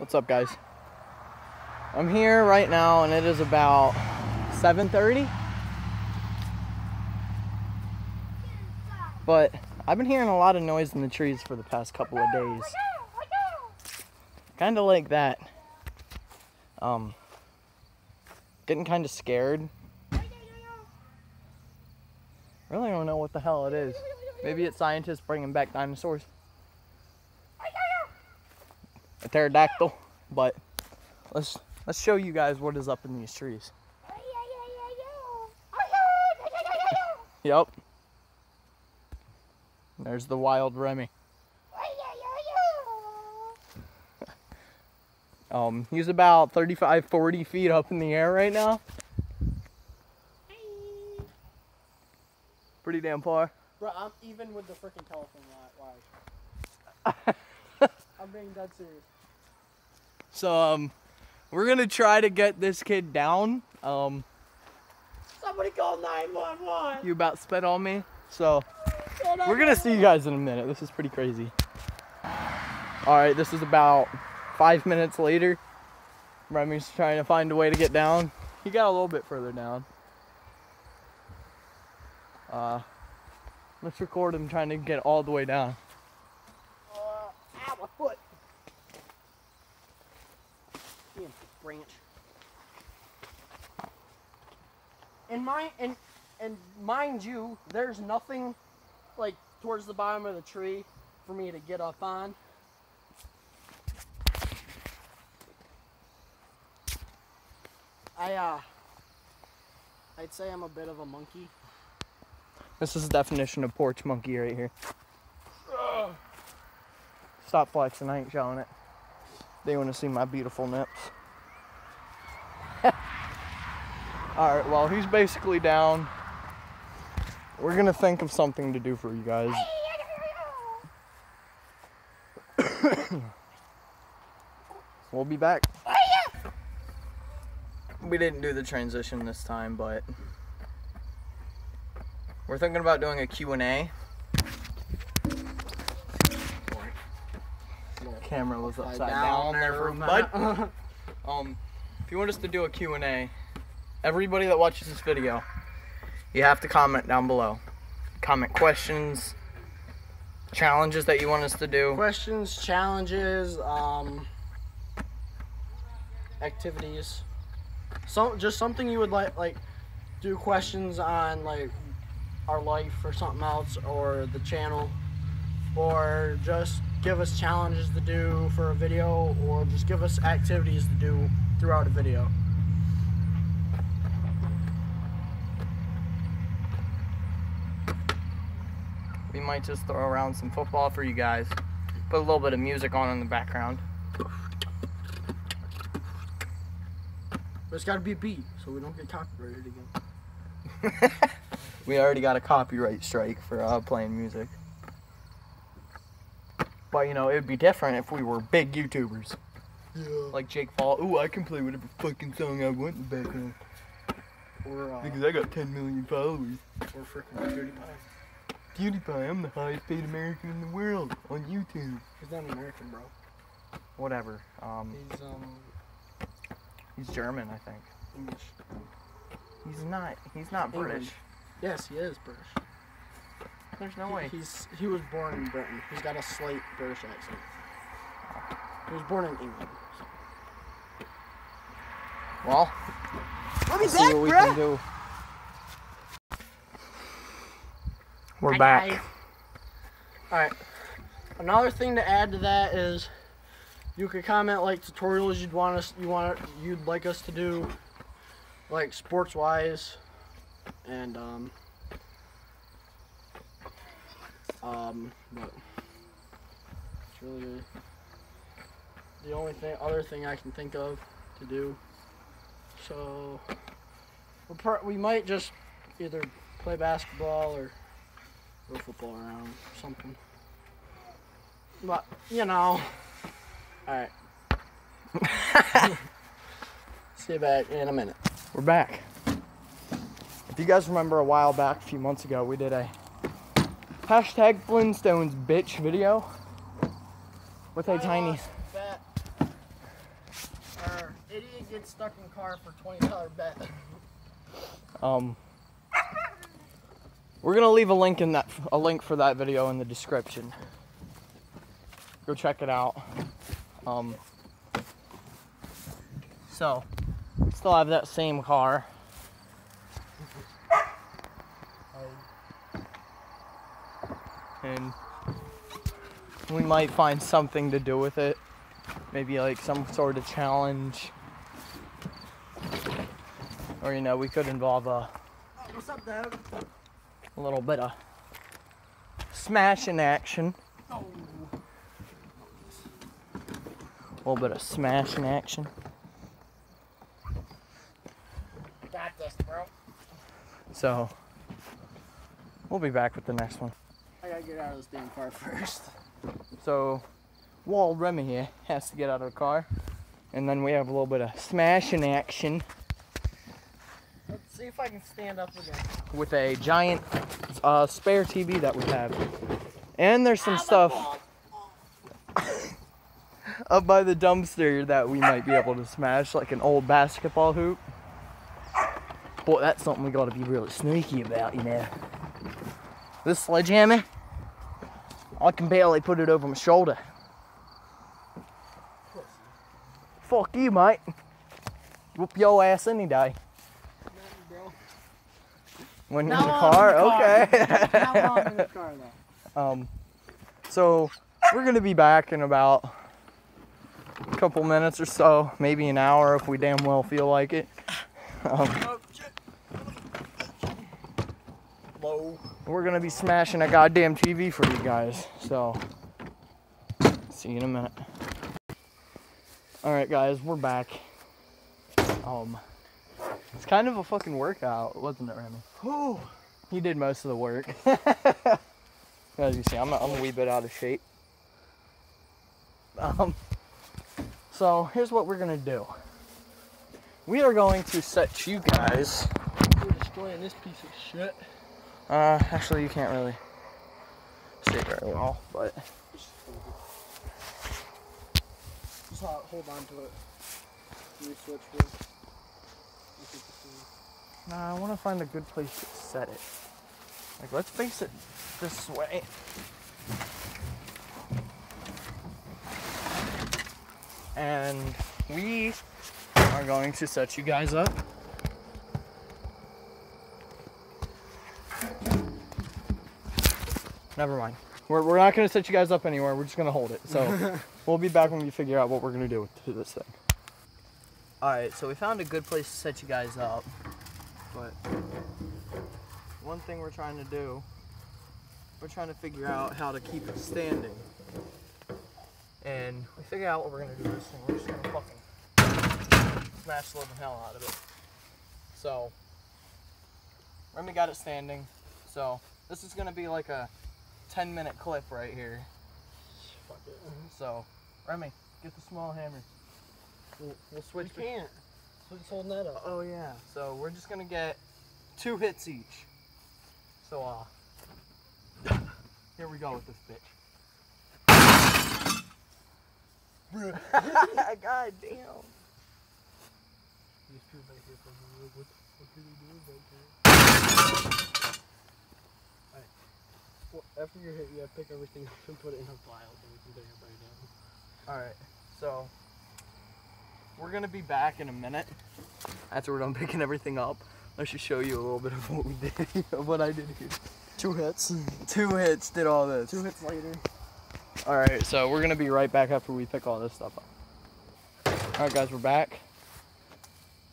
What's up, guys? I'm here right now and it is about 7:30. But I've been hearing a lot of noise in the trees for the past couple of days. Kind of like that. Getting kind of scared. Really don't know what the hell it is. Maybe it's scientists bringing back dinosaurs. A pterodactyl, but let's show you guys what is up in these trees. Yep. There's the wild Remy. He's about 35-40 feet up in the air right now. Pretty damn far. Bro, I'm even with the freaking telephone wire. I'm being dead serious. So, we're gonna try to get this kid down. Somebody call 911. You about spit on me. So, we're gonna see you guys in a minute. This is pretty crazy. Alright, this is about 5 minutes later. Remy's trying to find a way to get down. He got a little bit further down. Let's record him trying to get all the way down. Ow, my foot. Damn branch. And mind you, there's nothing like towards the bottom of the tree for me to get up on. I'd say I'm a bit of a monkey. This is the definition of porch monkey right here. Stop flexing, I ain't showing it. They want to see my beautiful nips. Alright, well, he's basically down. We're gonna think of something to do for you guys. We'll be back. We didn't do the transition this time, but we're thinking about doing a Q&A. Camera was upside down there for a minute. If you want us to do a Q&A, everybody that watches this video, you have to comment down below. Comment questions, challenges that you want us to do. Questions, challenges, activities. Just something you would like do questions on, like our life or something else, or the channel, or just give us challenges to do for a video, or just give us activities to do throughout a video. We might just throw around some football for you guys. Put a little bit of music on in the background. But it's got to be a beat, so we don't get copyrighted again. We already got a copyright strike for playing music. But you know, it would be different if we were big YouTubers. Yeah. Like Jake Paul. Ooh, I can play whatever fucking song I want in the background. Or, because I got 10 million followers. Or freaking PewDiePie. PewDiePie, I'm the highest paid American in the world on YouTube. He's not American, bro. Whatever. He's German, I think. English. He's not British. Yes, he is British. There's no way. He was born in Britain. He's got a slight British accent. He was born in England. So. Well, let's see what we can do. We're back. Alright. Another thing to add to that is you could comment like tutorials you'd like us to do, like sports wise, and but it's really the only other thing I can think of to do. So we might just either play basketball or go football around or something. But you know, all right. See you back in a minute. We're back. If you guys remember a while back, a few months ago, we did a hashtag Flintstones bitch video with a tiny get stuck in car for $20 bet. We're gonna leave a link for that video in the description. Go check it out. So still have that same car. And we might find something to do with it. Maybe like some sort of challenge. Or, you know, we could involve What's up, Dad? a little bit of smashing action. Oh. A little bit of smashing action. Got this, bro. So, we'll be back with the next one. I gotta get out of this damn car first. So, Wald Remy here has to get out of the car. And then we have a little bit of smashing action Let's see if I can stand up again. with a giant spare TV that we have. And there's some stuff up by the dumpster that we might be able to smash, like an old basketball hoop. Boy, that's something we gotta be really sneaky about, you know. This sledgehammer, I can barely put it over my shoulder. Fuck you, mate. Whoop your ass any day. When you're in the car? Okay. Now I'm in the car, though. So we're gonna be back in about a couple minutes or so, maybe an hour if we damn well feel like it. We're gonna be smashing a goddamn TV for you guys, so see you in a minute. Alright guys, we're back. It's kind of a fucking workout, wasn't it, Remy? Whew. He did most of the work. As you see, I'm a wee bit out of shape. So here's what we're gonna do. We are going to set you guys. We're destroying this piece of shit. Actually, you can't really see it very well, but Just hold on to it. Let me switch here. nah, I want to find a good place to set it. Like, let's face it this way. And we are going to set you guys up. Never mind. We're not going to set you guys up anywhere. We're just going to hold it. So we'll be back when we figure out what we're going to do with this thing. Alright, so we found a good place to set you guys up. But one thing we're trying to do, we're trying to figure out how to keep it standing. And we figure out what we're going to do with this thing. We're just going to fucking smash the living hell out of it. So, Remy got it standing. So, this is going to be like a 10-minute clip right here. Fuck it. So, Remy, get the small hammer. We'll switch. We can't. We're just holding that up. Oh yeah. So we're just gonna get 2 hits each. So here we go with this bitch. God damn. These people back here from the what the fuck are they doing back here? Alright. Well, after you're hit, you gotta pick everything up and put it in a pile so we can take it back down. Alright, so we're gonna be back in a minute after we're done picking everything up. I should show you a little bit of what we did, of what I did here. 2 hits. 2 hits did all this. 2 hits later. Alright, so we're gonna be right back after we pick all this stuff up. Alright guys, we're back.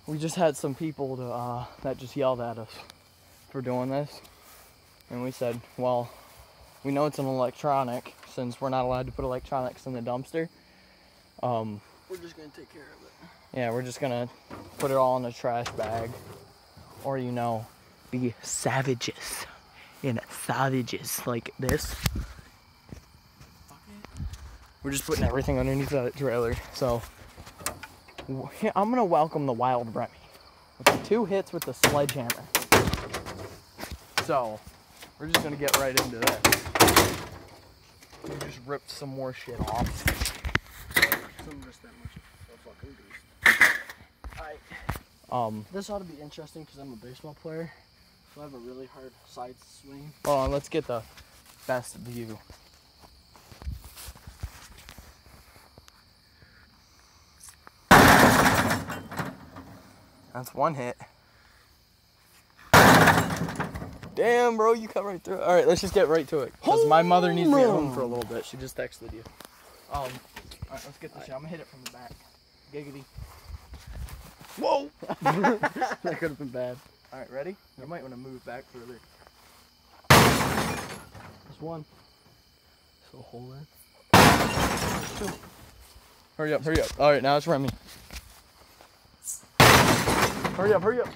We just had some people that just yelled at us for doing this. And we said, well, we know it's an electronic, since we're not allowed to put electronics in the dumpster. We're just gonna take care of it. Yeah, we're just gonna put it all in a trash bag. Or, you know, be savages. Savages like this. We're just putting everything underneath that trailer. So, I'm gonna welcome the Wild Remy with the 2 hits with the sledgehammer. So, we're just gonna get right into this. We just ripped some more shit off. Some just that much of a fucking beast. Alright. This ought to be interesting because I'm a baseball player. So I have a really hard side swing. Hold on, let's get the best view. That's one hit. Damn, bro, you cut right through it. All right, let's just get right to it. Because my mother needs me at home for a little bit. She just texted you. All right, let's get this shot. I'm going to hit it from the back. Giggity. Whoa! That could have been bad. All right, ready? You might want to move back further. There's one. So hold in. Two. Hurry up, hurry up. All right, now it's Remy. Hurry up, hurry up.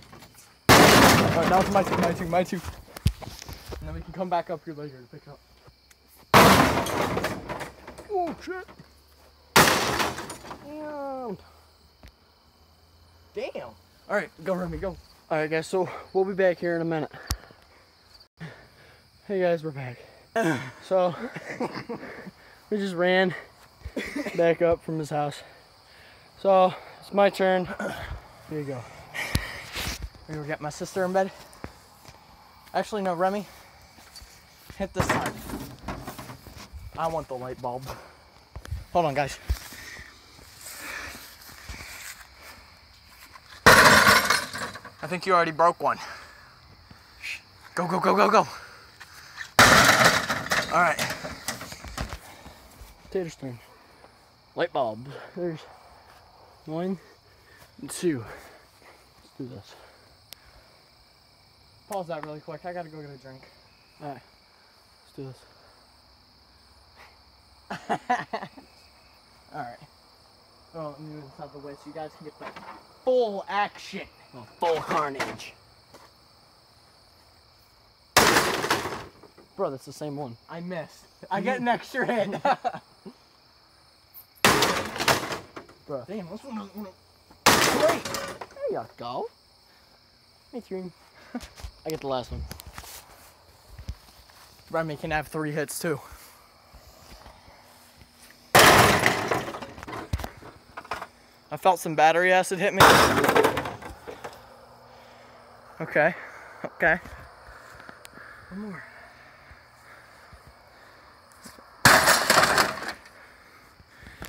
All right, now it's my two. And then we can come back up here later to pick up. Oh, shit. Damn. All right, go, Remy, go. All right, guys, so we'll be back here in a minute. Hey, guys, we're back. So, we just ran back up from his house. So, it's my turn. Here you go. We will get my sister in bed. Actually, no, Remy. Hit this side. I want the light bulb. Hold on, guys. I think you already broke one. Go, go, go, go, go. All right. Tater's turn. Light bulb. There's 1 and 2. Let's do this. Pause that really quick. I gotta go get a drink. All right. Let's do this. All right. Oh, let me move this out of the way so you guys can get the full action. Oh, full carnage. Bro, that's the same one. I missed. I get an extra hit. Bro. Damn, this one doesn't want to. Great. There you go. Me too. I get the last one. Remy can have 3 hits too. I felt some battery acid hit me. Okay. Okay. One more.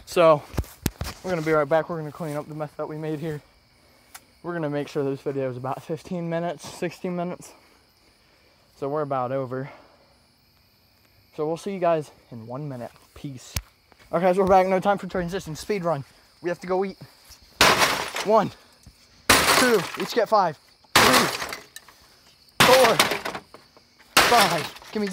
So, we're gonna be right back. We're gonna clean up the mess that we made here. We're gonna make sure this video is about 15 minutes, 16 minutes. So we're about over. So we'll see you guys in 1 minute. Peace. Okay, guys, we're back. No time for transition. Speed run. We have to go eat. 1, 2, each get 5. 3, 4, 5. Gimme.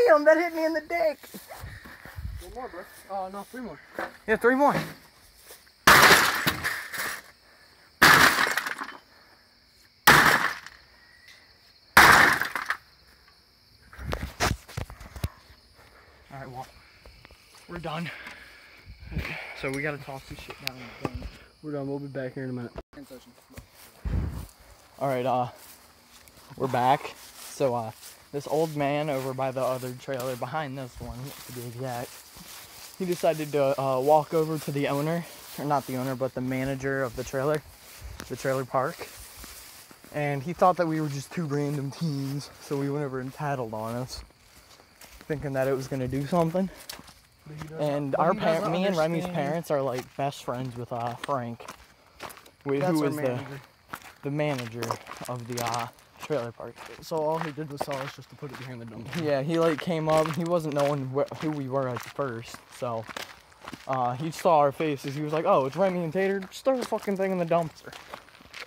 Damn, that hit me in the dick. 1 more, bro. Oh, no, 3 more. Yeah, 3 more. All right, well, we're done. Okay. So we gotta toss this shit down. We're done. We'll be back here in a minute. All right, we're back. So, this old man over by the other trailer behind this one, to be exact, he decided to walk over to the owner, or not the owner, but the manager of the trailer park. And he thought that we were just 2 random teens, so we went over and tattled on us, thinking that it was gonna do something. And me and Remy's parents are like best friends with Frank, who is the manager of the trailer park. So all he did was tell us just to put it behind the dumpster. Yeah, he like came up. He wasn't knowing who we were at first, so he saw our faces. He was like, "Oh, it's Remy and Tater. Just throw the fucking thing in the dumpster."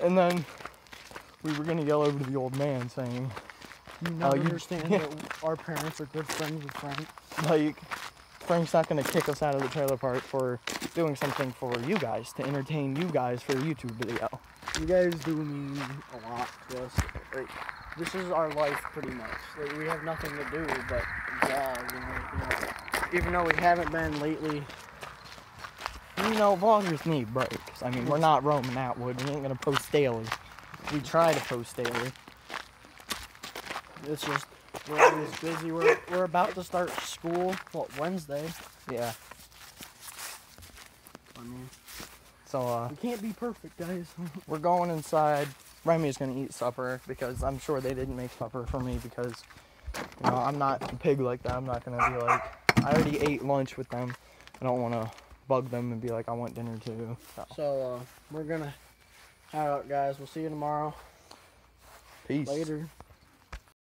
And then we were gonna yell over to the old man saying, "You never understand that our parents are good friends with Frank." Like, Frank's not gonna kick us out of the trailer park for doing something for you guys, to entertain you guys for a YouTube video. You guys do mean a lot to us. Like, this is our life pretty much. Like, we have nothing to do but vlog and like, even though we haven't been lately. You know, vloggers need breaks. I mean, we're not roaming Atwood. We ain't gonna post daily. We try to post daily. It's just we're always busy. We're about to start school. What, Wednesday? Yeah. I mean, So we can't be perfect, guys. we're going inside. Remy's gonna eat supper because I'm sure they didn't make supper for me because, you know, I'm not a pig like that. I'm not gonna be like, I already ate lunch with them. I don't want to bug them and be like, I want dinner too. So we're gonna head out, guys. We'll see you tomorrow. Peace. Later.